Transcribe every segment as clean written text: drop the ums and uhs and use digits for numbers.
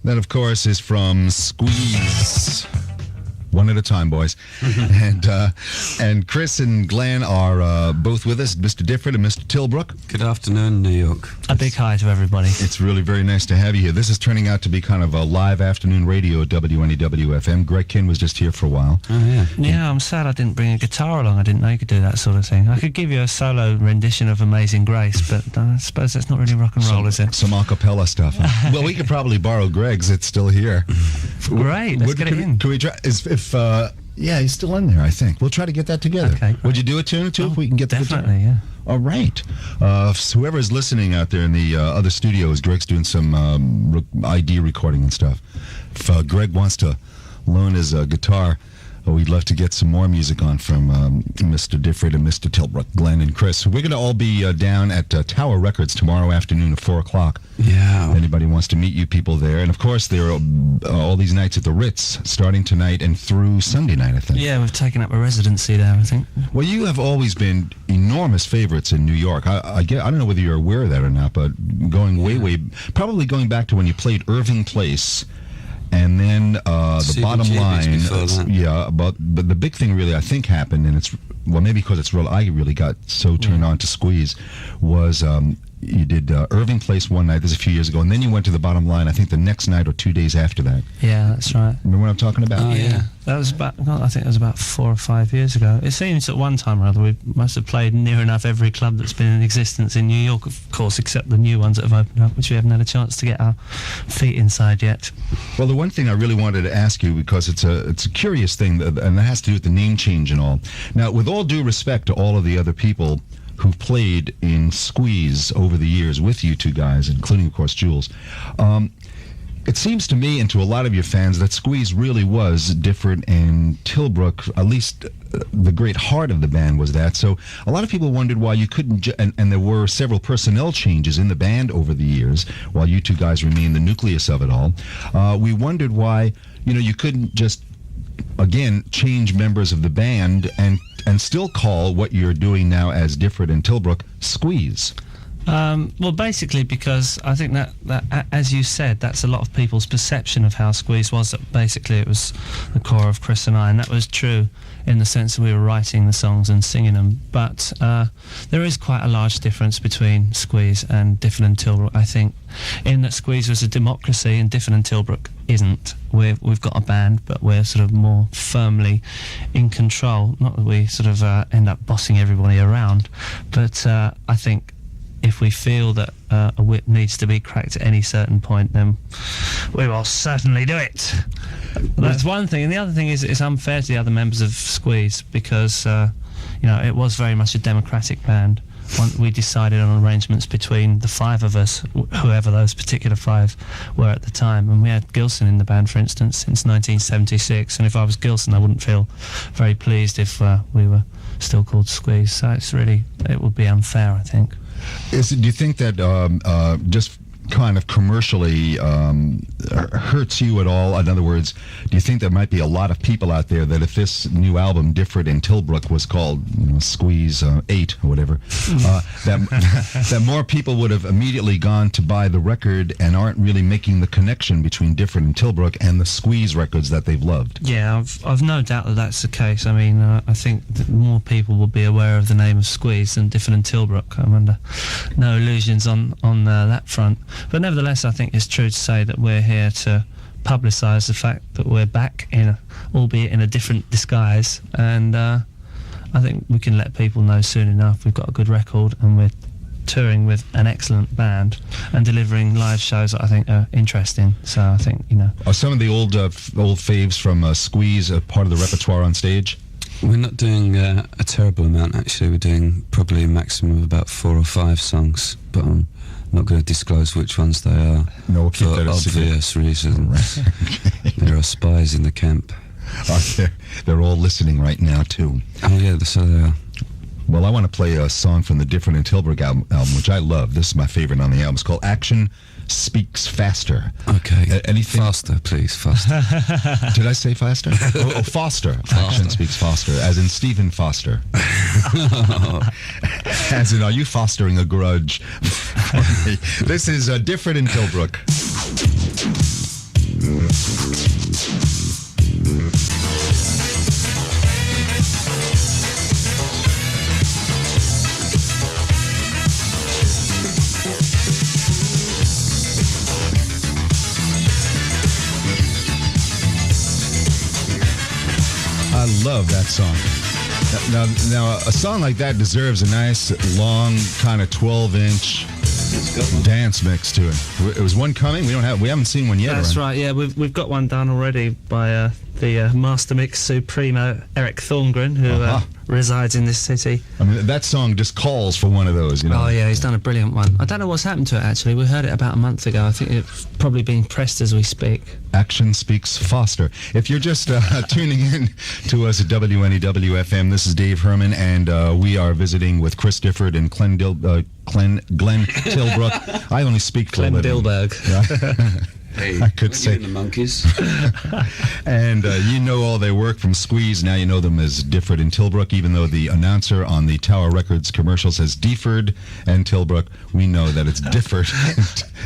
That, of course, is from Squeeze. One at a time, boys. And Chris and Glenn are both with us, Mr. Difford and Mr. Tilbrook. Good afternoon, New York. A big hi to everybody. It's really very nice to have you here. This is turning out to be kind of a live afternoon radio at WNEW-FM. Greg Kinn was just here for a while. Oh, yeah. Yeah, I'm sad I didn't bring a guitar along. I didn't know you could do that sort of thing. I could give you a solo rendition of Amazing Grace, but I suppose that's not really rock and roll, is it? Some a cappella stuff. Well, we could probably borrow Greg's. It's still here. Great, let's get it in. Can we try? Yeah, he's still in there, I think. We'll try to get that together. Okay. Would you do a tune or two if we can get the guitar? Definitely, yeah. All right. So whoever is listening out there in the other studios, Greg's doing some ID recording and stuff. If Greg wants to loan his guitar, we'd love to get some more music on from Mr. Difford and Mr. Tilbrook, Glenn and Chris. We're going to all be down at Tower Records tomorrow afternoon at 4 o'clock. Yeah. If anybody wants to meet you people there. And, of course, there are all these nights at the Ritz, starting tonight and through Sunday night, I think. Yeah, we've taken up a residency there, I think. Well, you have always been enormous favorites in New York. I don't know whether you're aware of that or not, but probably going back to when you played Irving Place. And then the bottom line, but the big thing really I think happened, and maybe because it's real, I really got so turned on to Squeeze, was you did Irving Place one night, this is a few years ago, and then you went to the bottom line, I think the next night or 2 days after that. Yeah, that's right. Remember what I'm talking about? Oh, yeah. That was I think it was about 4 or 5 years ago. It seems at one time or other we must have played near enough every club that's been in existence in New York, of course, except the new ones that have opened up, which we haven't had a chance to get our feet inside yet. Well, the one thing I really wanted to ask you, because it's a curious thing, and it has to do with the name change and all. Now, with all due respect to all of the other people who've played in Squeeze over the years with you two guys, including, of course, Jules, it seems to me and to a lot of your fans that Squeeze really was Difford and Tilbrook, at least the great heart of the band was that. So a lot of people wondered why you couldn't, and there were several personnel changes in the band over the years while you two guys remained the nucleus of it all. We wondered why, you couldn't just, again, change members of the band and still call what you're doing now as Difford and Tilbrook Squeeze. Well, basically because I think that, as you said, that's a lot of people's perception of how Squeeze was, that basically it was the core of Chris and I, and that was true in the sense that we were writing the songs and singing them. But there is quite a large difference between Squeeze and Difford and Tilbrook, I think, in that Squeeze was a democracy and Difford and Tilbrook isn't. We've got a band, but we're sort of more firmly in control. Not that we sort of end up bossing everybody around, but I think if we feel that a whip needs to be cracked at any certain point, then we will certainly do it. That's one thing. And the other thing is it's unfair to the other members of Squeeze because, it was very much a democratic band. We decided on arrangements between the five of us, whoever those particular five were at the time. And we had Gilson in the band, for instance, since 1976. And if I was Gilson, I wouldn't feel very pleased if we were still called Squeeze. So it would be unfair, I think. Do you think that just kind of commercially hurts you at all? In other words, do you think there might be a lot of people out there that if this new album, Difford and Tilbrook, was called Squeeze 8 or whatever, that more people would have immediately gone to buy the record and aren't really making the connection between Difford and Tilbrook and the Squeeze records that they've loved? Yeah, I've no doubt that that's the case. I mean, I think that more people will be aware of the name of Squeeze than Difford and Tilbrook. I'm under no illusions on that front. But nevertheless, I think it's true to say that we're here to publicise the fact that we're back, albeit in a different disguise. And I think we can let people know soon enough we've got a good record and we're touring with an excellent band and delivering live shows that I think are interesting. So I think, Are some of the old faves from Squeeze a part of the repertoire on stage? We're not doing a terrible amount, actually. We're doing probably a maximum of about 4 or 5 songs, but I'm not going to disclose which ones they are. No, we'll keep for that obvious reasons. Okay. There are spies in the camp. They're all listening right now, too. Oh, yeah, so they are. Well, I want to play a song from the Difford and Tilbrook album, which I love. This is my favorite on the album. It's called Action Speaks Faster. Okay. Anything? Faster, please, faster. Did I say faster? Foster. Action Speaks Faster, as in Stephen Foster. As in, are you fostering a grudge? This is Difford and Tilbrook. I love that song. Now, a song like that deserves a nice, long, kind of 12-inch dance mix to it. It was one coming. We haven't seen one yet. That's right. Yeah, we've got one done already by the Master Mix Supremo Eric Thorngren, who resides in this city. I mean, that song just calls for one of those, you know. Oh yeah, he's done a brilliant one. I don't know what's happened to it actually. We heard it about a month ago. I think it's probably being pressed as we speak. Action speaks faster. If you're just tuning in to us at WNEW-FM, this is Dave Herman, and we are visiting with Chris Difford and Glenn Tilbrook. I only speak for a living. Dilberg. Hey, I could say the monkeys. And you know all their work from Squeeze. Now you know them as Difford and Tilbrook, even though the announcer on the Tower Records commercial says Difford and Tilbrook. We know that it's Difford.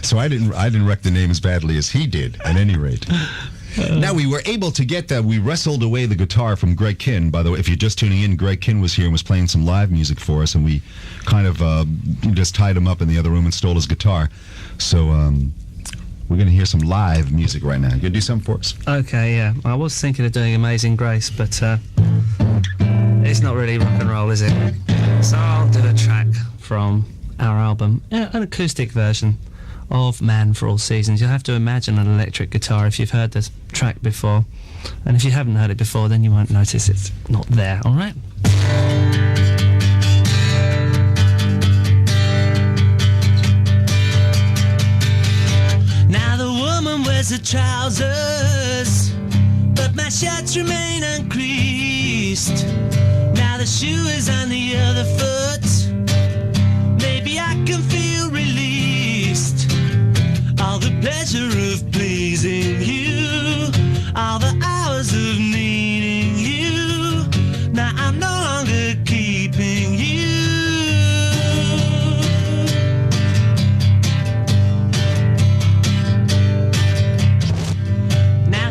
So I didn't wreck the name as badly as he did, at any rate. Now, we were able to get that. We wrestled away the guitar from Greg Kinn. By the way, if you're just tuning in, Greg Kinn was here and was playing some live music for us, and we kind of just tied him up in the other room and stole his guitar. So we're going to hear some live music right now. You going to do something for us? Okay, yeah. I was thinking of doing Amazing Grace, but it's not really rock and roll, is it? So I'll do a track from our album, an acoustic version of Man for All Seasons. You'll have to imagine an electric guitar if you've heard this track before. And if you haven't heard it before, then you won't notice it's not there, all right? Now the woman wears her trousers, but my shirts remain uncreased. Now the shoe is on the other foot. Maybe I can feel released. All the pleasure of pleasing you, all the hours of needing you. Now I'm no longer keeping you.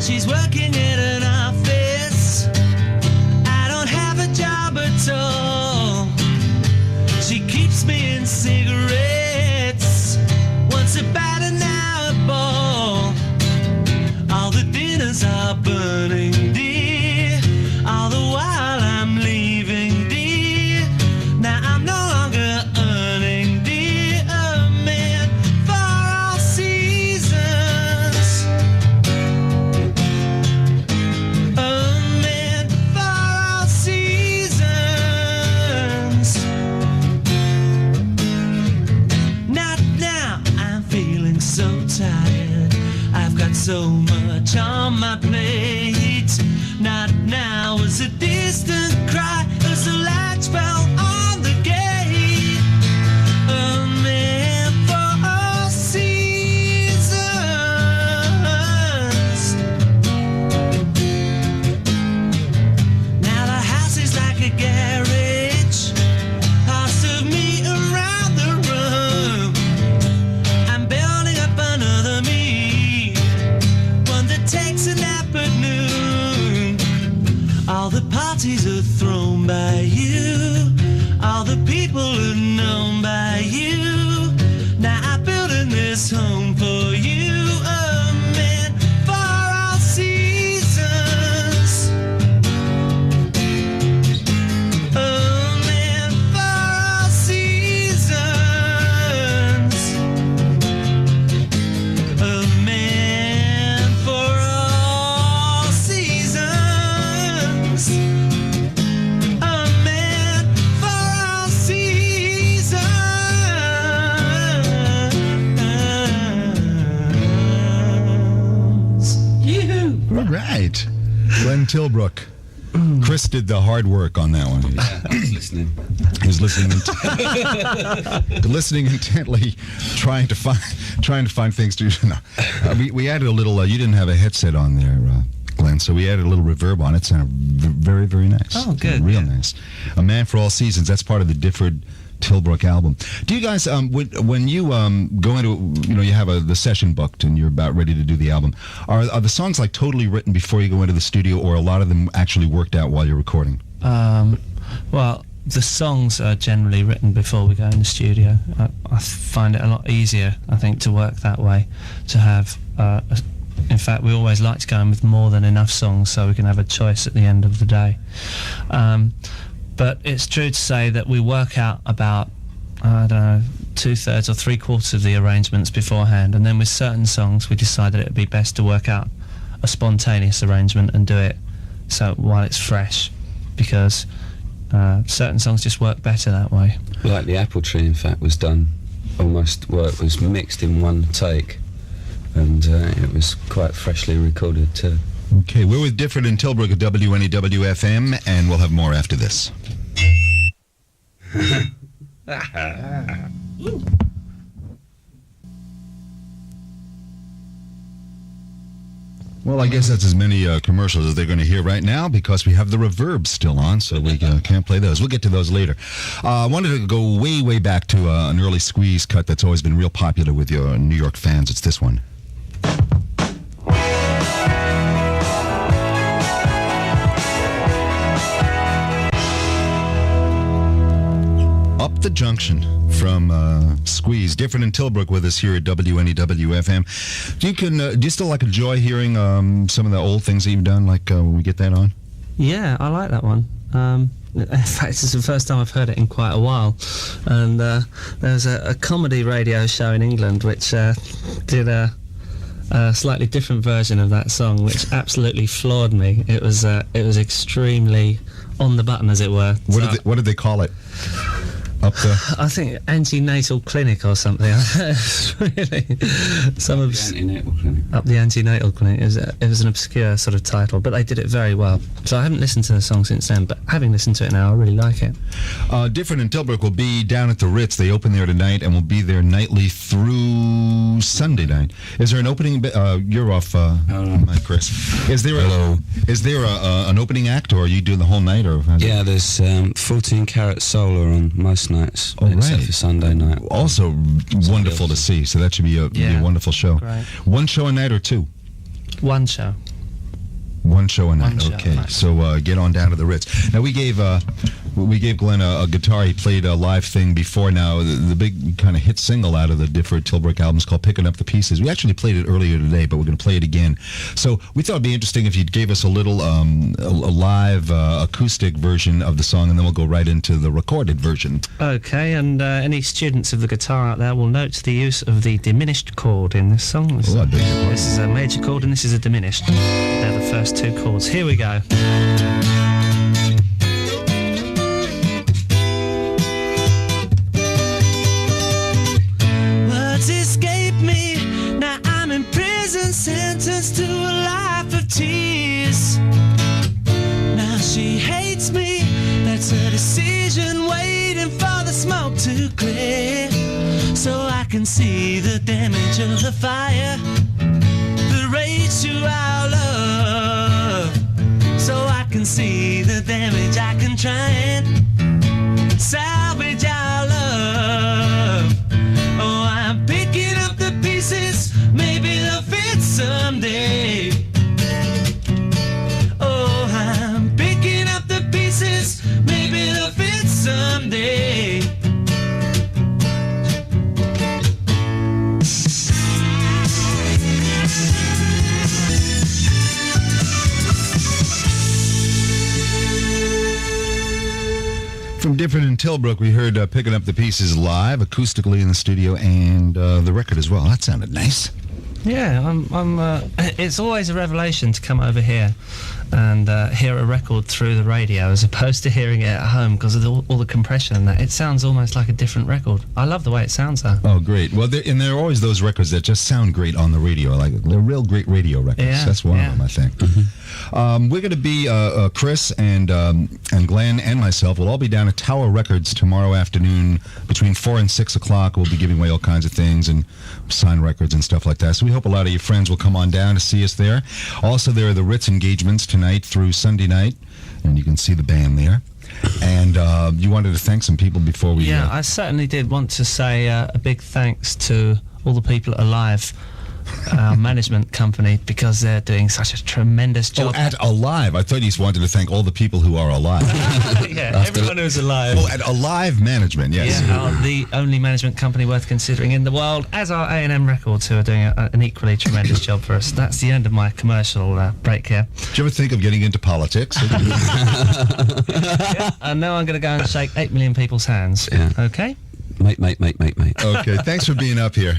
She's working in an office. I don't have a job at all. She keeps me in cigarettes. Once a batter, now a ball. All the dinners are burning, dear. All the while I'm leaving, dear. Now I'm no longer earning, dear. A man for all seasons. So tired, I've got so much on my plate. Not now as a distant cry, as a latch fell on the gate. A man for all seasons. Now the house is like a garage, parts of me around the room. I'm building up another me, one that takes a nap at noon. All the parties are thrown by you, all the people are known by you. Now I'm building this home for you. A man for all seasons. A man for all seasons. A man for all seasons. A man for all seasons. You. All right. Glenn Tilbrook. Chris did the hard work on that one. Yeah, I was listening. He was listening intently, trying to find things to do. No. We added a little. You didn't have a headset on there, Glenn, so we added a little reverb on it. It sounded very, very nice. Oh, good. Real nice. A Man for All Seasons. That's part of the Difford Tilbrook album. Do you guys, when you go into, you have the session booked and you're about ready to do the album, are the songs like totally written before you go into the studio, or a lot of them actually worked out while you're recording? Well, the songs are generally written before we go in the studio. I find it a lot easier, I think, to work that way, to have in fact, we always like to go in with more than enough songs so we can have a choice at the end of the day. But it's true to say that we work out about, I don't know, 2/3 or 3/4 of the arrangements beforehand, and then with certain songs we decide that it would be best to work out a spontaneous arrangement and do it so while it's fresh, because certain songs just work better that way. Like the Apple Tree, in fact, was done almost, well, it was mixed in one take, and it was quite freshly recorded too. Okay, we're with Difford and Tilbrook at WNEW-FM, and we'll have more after this. Well, I guess that's as many commercials as they're going to hear right now, because we have the reverb still on, so we can't play those. We'll get to those later. I wanted to go way, way back to an early Squeeze cut that's always been real popular with your New York fans. It's this one. Up the Junction from Squeeze. Difford and Tilbrook with us here at WNEW-FM. Do you still enjoy hearing some of the old things that you've done, like when we get that on? Yeah, I like that one. In fact, it's the first time I've heard it in quite a while. And there's a comedy radio show in England which did a slightly different version of that song, which absolutely floored me. It was extremely on the button, as it were. What did they call it? I think antenatal clinic or something. Really, Antenatal clinic. Up the antenatal clinic. It was an obscure sort of title, but they did it very well. So I haven't listened to the song since then, but having listened to it now, I really like it. Difford and Tilbrook will be down at the Ritz. They open there tonight, and will be there nightly through Sunday night. Is there an opening? You're off, Mike, Chris. Is there an opening act, or are you doing the whole night? Or yeah, there's 14 Carat Solar on most nights, except for Sunday night. Also wonderful to see, so that should be a wonderful show. Great. One show a night or two? One show. One show a night. One show Okay, a night. so get on down to the Ritz. Now we gave Glenn a guitar. He played a live thing before. Now the big kind of hit single out of the Difford Tilbrook album is called "Picking Up the Pieces." We actually played it earlier today, but we're going to play it again. So we thought it'd be interesting if you gave us a little a live acoustic version of the song, and then we'll go right into the recorded version. Okay, and any students of the guitar out there will note the use of the diminished chord in this song. Oh, I beg your pardon. This is a major chord and this is a diminished. They're the first two chords. Here we go. Words escape me. Now I'm in prison, sentenced to a life of tears. Now she hates me. That's her decision, waiting for the smoke to clear, so I can see the damage of the fire, the rage to our love, so I can see the damage. I can try and salvage our love. Oh, I'm picking up the pieces, maybe they'll fit someday. Oh, I'm picking up the pieces, maybe they'll fit someday. From Difford and Tilbrook, we heard Picking Up the Pieces live, acoustically in the studio, and the record as well. That sounded nice. Yeah, it's always a revelation to come over here and hear a record through the radio as opposed to hearing it at home, because of all the compression and that. It sounds almost like a different record. I love the way it sounds, though. Oh, great. Well, there are always those records that just sound great on the radio. Like, they're real great radio records. Yeah, That's one of them, I think. Mm-hmm. We're going to be, Chris and Glenn and myself will all be down at Tower Records tomorrow afternoon between 4 and 6 o'clock. We'll be giving away all kinds of things and sign records and stuff like that. So we hope a lot of your friends will come on down to see us there. Also, there are the Ritz engagements tonight through Sunday night, and you can see the band there. And you wanted to thank some people before we... Yeah, I certainly did want to say a big thanks to all the people at Alive, our management company, because they're doing such a tremendous job. Oh, at Alive. I thought you wanted to thank all the people who are alive. Yeah, everyone who's alive. Oh, at Alive Management, yes. Yeah, the only management company worth considering in the world, as are A&M Records, who are doing an equally tremendous job for us. That's the end of my commercial break here. Did you ever think of getting into politics? Yeah, and now I'm going to go and shake 8 million people's hands. Yeah. Okay? Mate. Okay, thanks for being up here.